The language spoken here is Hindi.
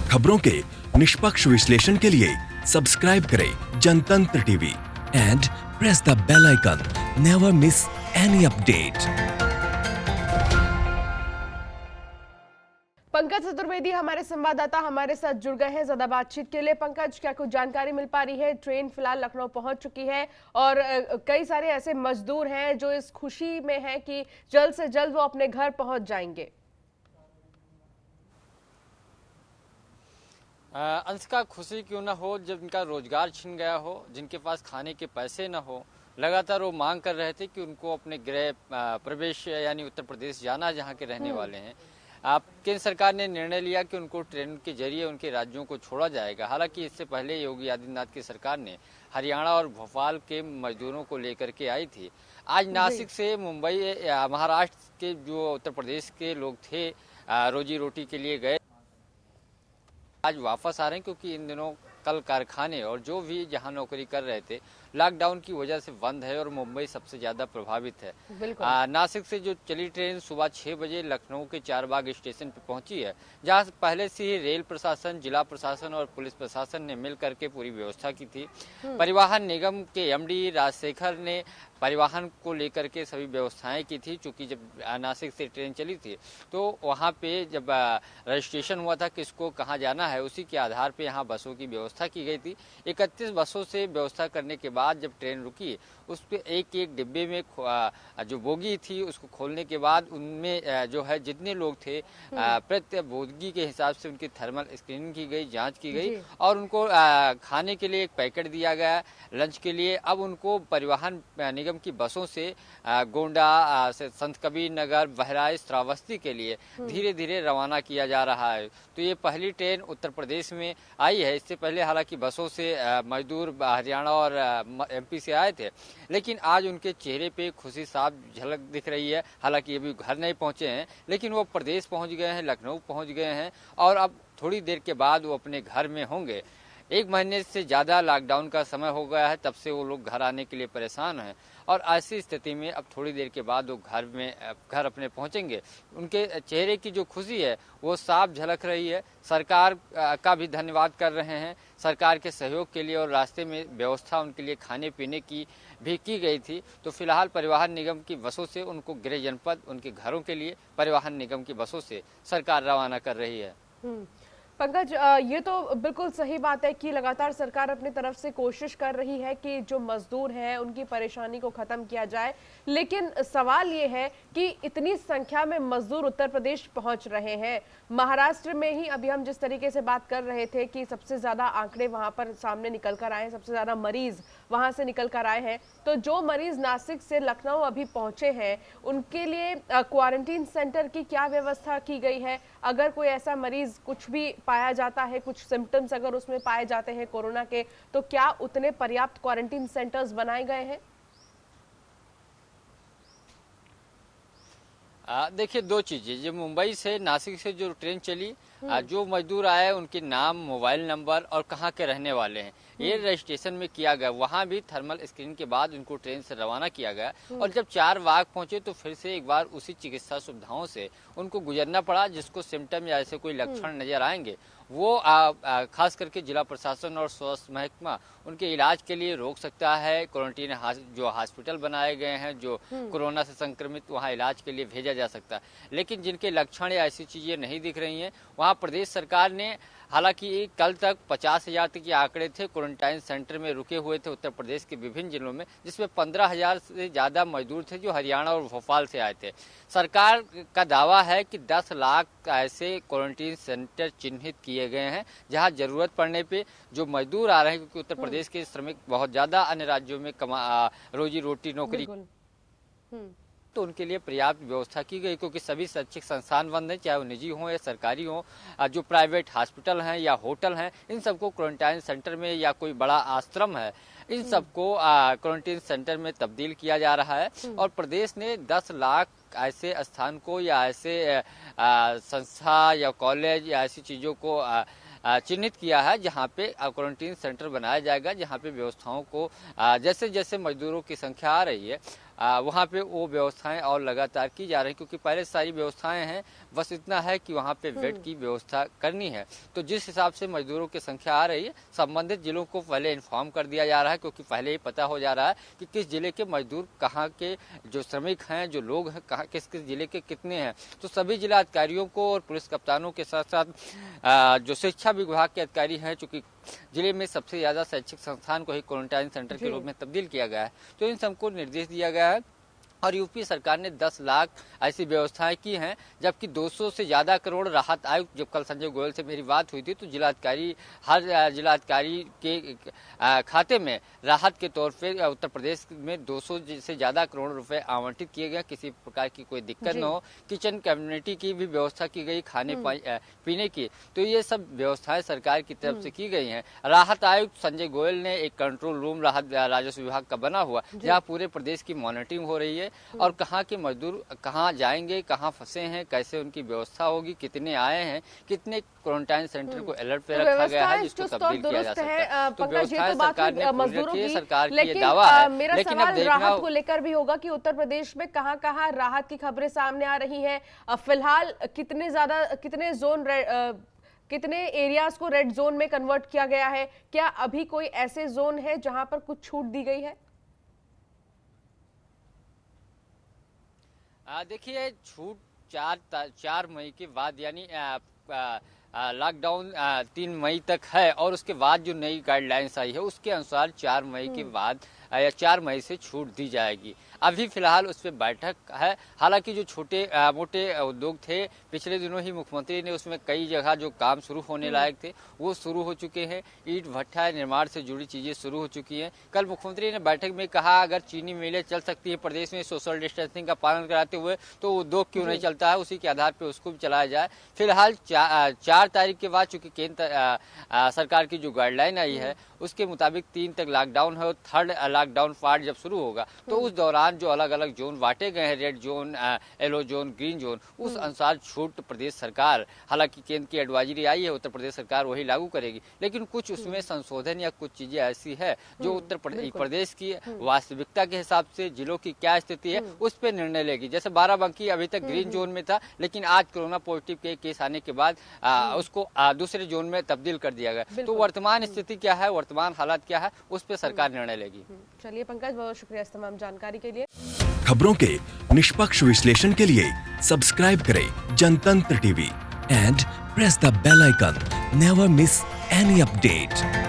खबरों के निष्पक्ष विश्लेषण के लिए सब्सक्राइब करें Jantantra TV and press the bell icon. Never miss any update. Pankaj Chaturvedi हमारे संवाददाता हमारे साथ जुड़ गए हैं ज्यादा बातचीत के लिए। पंकज, क्या कुछ जानकारी मिल पा रही है? ट्रेन फिलहाल लखनऊ पहुंच चुकी है और कई सारे ऐसे मजदूर हैं जो इस खुशी में हैं कि जल्द से जल्द वो अपने घर पहुंच जाएंगे। अंशका, खुशी क्यों ना हो जब इनका रोजगार छिन गया हो, जिनके पास खाने के पैसे ना हो। लगातार वो मांग कर रहे थे कि उनको अपने गृह प्रवेश यानी उत्तर प्रदेश जाना, जहाँ के रहने वाले हैं। केंद्र सरकार ने निर्णय लिया कि उनको ट्रेन के जरिए उनके राज्यों को छोड़ा जाएगा। हालांकि इससे पहले योगी आदित्यनाथ की सरकार ने हरियाणा और भोपाल के मजदूरों को लेकर के आई थी। आज नासिक से मुंबई, महाराष्ट्र के जो उत्तर प्रदेश के लोग थे रोजी रोटी के लिए गए, आज वापस आ रहे हैं, क्योंकि इन दिनों कल कारखाने और जो भी जहां नौकरी कर रहे थे लॉकडाउन की वजह से बंद है और मुंबई सबसे ज्यादा प्रभावित है। नासिक से जो चली ट्रेन सुबह 6 बजे लखनऊ के चारबाग स्टेशन पर पहुंची है, जहां पहले से ही रेल प्रशासन, जिला प्रशासन और पुलिस प्रशासन ने मिल करके पूरी व्यवस्था की थी। परिवहन निगम के एमडी राजशेखर ने परिवहन को लेकर के सभी व्यवस्थाएं की थी। चूंकि जब नासिक से ट्रेन चली थी तो वहां पे जब रजिस्ट्रेशन हुआ था किसको कहां जाना है, उसी के आधार पे यहां बसों की व्यवस्था की गई थी। 31 बसों से व्यवस्था करने के बाद जब ट्रेन रुकी, उस पे एक एक डिब्बे में जो बोगी थी उसको खोलने के बाद उनमें जो है जितने लोग थे प्रत्येक बोगी के हिसाब से उनकी थर्मल स्क्रीनिंग की गई, जांच की गई और उनको खाने के लिए एक पैकेट दिया गया लंच के लिए। अब उनको परिवहन निगम की बसों से गोंडा से संत कबीर नगर, बहराइच, श्रावस्ती के लिए धीरे धीरे रवाना किया जा रहा है। तो ये पहली ट्रेन उत्तर प्रदेश में आई है। इससे पहले हालांकि बसों से मजदूर हरियाणा और एमपी से आए थे, लेकिन आज उनके चेहरे पे खुशी साफ झलक दिख रही है। हालांकि अभी घर नहीं पहुंचे हैं, लेकिन वो प्रदेश पहुंच गए हैं, लखनऊ पहुंच गए हैं और अब थोड़ी देर के बाद वो अपने घर में होंगे। 1 महीने से ज़्यादा लॉकडाउन का समय हो गया है, तब से वो लोग घर आने के लिए परेशान हैं और ऐसी स्थिति में अब थोड़ी देर के बाद वो घर अपने पहुंचेंगे। उनके चेहरे की जो खुशी है वो साफ झलक रही है। सरकार का भी धन्यवाद कर रहे हैं, सरकार के सहयोग के लिए, और रास्ते में व्यवस्था उनके लिए खाने पीने की भी की गई थी। तो फिलहाल परिवहन निगम की बसों से उनको गृह जनपद, उनके घरों के लिए परिवहन निगम की बसों से सरकार रवाना कर रही है। पंकज, ये तो बिल्कुल सही बात है कि लगातार सरकार अपनी तरफ से कोशिश कर रही है कि जो मजदूर हैं उनकी परेशानी को खत्म किया जाए, लेकिन सवाल ये है कि इतनी संख्या में मजदूर उत्तर प्रदेश पहुंच रहे हैं। महाराष्ट्र में ही अभी हम जिस तरीके से बात कर रहे थे कि सबसे ज्यादा आंकड़े वहां पर सामने निकल कर आए, सबसे ज्यादा मरीज वहां से निकल कर आए हैं, तो जो मरीज नासिक से लखनऊ अभी पहुंचे हैं उनके लिए क्वारंटीन सेंटर की क्या व्यवस्था की गई है? अगर कोई ऐसा मरीज कुछ भी पाया जाता है, कुछ सिम्टम्स अगर उसमें पाए जाते हैं कोरोना के, तो क्या उतने पर्याप्त क्वारंटीन सेंटर्स बनाए गए हैं? देखिए, 2 चीजें। जो मुंबई से नासिक से जो ट्रेन चली, जो मजदूर आए उनके नाम, मोबाइल नंबर और कहाँ के रहने वाले हैं ये रजिस्ट्रेशन में किया गया। वहाँ भी थर्मल स्क्रीनिंग के बाद उनको ट्रेन से रवाना किया गया और जब चारबाग पहुंचे तो फिर से एक बार उसी चिकित्सा सुविधाओं से उनको गुजरना पड़ा। जिसको सिम्टम या ऐसे कोई लक्षण नजर आएंगे वो खास करके जिला प्रशासन और स्वास्थ्य महकमा उनके इलाज के लिए रोक सकता है। क्वारंटीन जो हॉस्पिटल बनाए गए हैं जो कोरोना से संक्रमित, वहाँ इलाज के लिए भेजा जा सकता है। लेकिन जिनके लक्षण या ऐसी चीजें नहीं दिख रही हैं, वहाँ प्रदेश सरकार ने, हालांकि कल तक 50,000 तक के आंकड़े थे क्वारंटाइन सेंटर में रुके हुए थे उत्तर प्रदेश के विभिन्न जिलों में, जिसमें 15,000 से ज्यादा मजदूर थे जो हरियाणा और भोपाल से आए थे। सरकार का दावा है कि 10 लाख ऐसे क्वारंटीन सेंटर चिन्हित किए गए हैं जहां जरूरत पड़ने पे जो मजदूर आ रहे हैं, क्योंकि उत्तर प्रदेश के श्रमिक बहुत ज्यादा अन्य राज्यों में रोजी रोटी नौकरी, तो उनके लिए पर्याप्त व्यवस्था की गई। क्योंकि सभी शैक्षिक संस्थान बंद हैं, चाहे वो निजी हों या सरकारी हों। जो प्राइवेट हॉस्पिटल हैं या होटल हैं, इन सबको क्वारंटाइन सेंटर में, या कोई बड़ा आश्रम है, इन सबको क्वारंटीन सेंटर में तब्दील किया जा रहा है। और प्रदेश ने 10 लाख ऐसे स्थान को या ऐसे संस्था या कॉलेज या ऐसी चीज़ों को चिन्हित किया है जहां पे क्वारंटीन सेंटर बनाया जाएगा, जहां पे व्यवस्थाओं को जैसे जैसे मजदूरों की संख्या आ रही है वहाँ पे वो व्यवस्थाएं और लगातार की जा रही हैं। क्योंकि पहले सारी व्यवस्थाएं हैं बस इतना है कि वहाँ पे बेड की व्यवस्था करनी है। तो जिस हिसाब से मजदूरों की संख्या आ रही है, संबंधित जिलों को पहले इन्फॉर्म कर दिया जा रहा है, क्योंकि पहले ही पता हो जा रहा है कि किस जिले के मजदूर कहाँ के जो श्रमिक हैं, जो लोग हैं, कहाँ किस किस जिले के कितने हैं। तो सभी जिला अधिकारियों को और पुलिस कप्तानों के साथ साथ जो शिक्षा विभाग के अधिकारी हैं, चूंकि जिले में सबसे ज़्यादा शैक्षिक संस्थान को ही क्वारंटाइन सेंटर के रूप में तब्दील किया गया है, तो इन सबको निर्देश दिया गया है। और यूपी सरकार ने 10 लाख ऐसी व्यवस्थाएं की हैं, जबकि 200 से ज़्यादा करोड़ राहत आयुक्त, जब कल संजय गोयल से मेरी बात हुई थी तो जिलाधिकारी हर जिलाधिकारी के खाते में राहत के तौर पे उत्तर प्रदेश में 200 से ज़्यादा करोड़ रुपए आवंटित किए गए। किसी प्रकार की कोई दिक्कत न हो, किचन कम्युनिटी की भी व्यवस्था की गई, खाने पीने की। तो ये सब व्यवस्थाएं सरकार की तरफ से की गई हैं। राहत आयुक्त संजय गोयल ने एक कंट्रोल रूम राहत राजस्व विभाग का बना हुआ, जहाँ पूरे प्रदेश की मॉनिटरिंग हो रही है और कहाँ के मजदूर कहाँ जाएंगे, कहाँ फंसे हैं, कैसे उनकी व्यवस्था होगी, कितने आए हैं, कितने क्वारंटाइन सेंटर को अलर्ट पे रखा गया है जिसको तब्दील किया जा सकता है। तो व्यवस्थाएं सरकार ने पूरी रखी है, सरकार की ये दावा है। लेकिन अब राहत को लेकर भी होगा कि उत्तर प्रदेश में कहाँ-कहाँ राहत की खबरें सामने आ रही हैं। फिलहाल कितने एरियाज को रेड जोन में कन्वर्ट किया गया है? क्या अभी कोई ऐसे जोन है जहां पर कुछ छूट दी गई है? देखिए, छूट 4 मई के बाद, यानी लॉकडाउन 3 मई तक है और उसके बाद जो नई गाइडलाइंस आई है उसके अनुसार 4 मई के बाद या 4 मई से छूट दी जाएगी। अभी फिलहाल उस पर बैठक है। हालांकि जो छोटे मोटे उद्योग थे, पिछले दिनों ही मुख्यमंत्री ने उसमें कई जगह जो काम शुरू होने लायक थे वो शुरू हो चुके हैं। ईंट भट्ठा निर्माण से जुड़ी चीज़ें शुरू हो चुकी हैं। कल मुख्यमंत्री ने बैठक में कहा, अगर चीनी मिलें चल सकती है प्रदेश में सोशल डिस्टेंसिंग का पालन कराते हुए, तो उद्योग क्यों नहीं चलता है, उसी के आधार पर उसको भी चलाया जाए। फिलहाल 4 तारीख के बाद, चूँकि केंद्र सरकार की जो गाइडलाइन आई है उसके मुताबिक 3 तक लॉकडाउन है और 3rd लॉकडाउन पार्ट जब शुरू होगा तो उस दौरान जो अलग अलग जोन बांटे गए हैं, red zone, yellow zone, green zone, उस अनुसार छूट प्रदेश सरकार, हालांकि केंद्र की एडवाइजरी आई है, उत्तर प्रदेश सरकार वही लागू करेगी। लेकिन कुछ उसमें संशोधन या कुछ चीजें ऐसी है जो उत्तर प्रदेश की वास्तविकता के हिसाब से जिलों की क्या स्थिति है उस पर निर्णय लेगी। जैसे बाराबंकी अभी तक ग्रीन जोन में था, लेकिन आज कोरोना पॉजिटिव के केस आने के बाद उसको दूसरे जोन में तब्दील कर दिया गया। तो वर्तमान स्थिति क्या है, वर्तमान हालात क्या है, उस पर सरकार निर्णय लेगी। चलिए पंकज, बहुत शुक्रिया इस तमाम जानकारी के लिए। खबरों के निष्पक्ष विश्लेषण के लिए सब्सक्राइब करें Jantantra TV and press the bell icon. Never miss any update.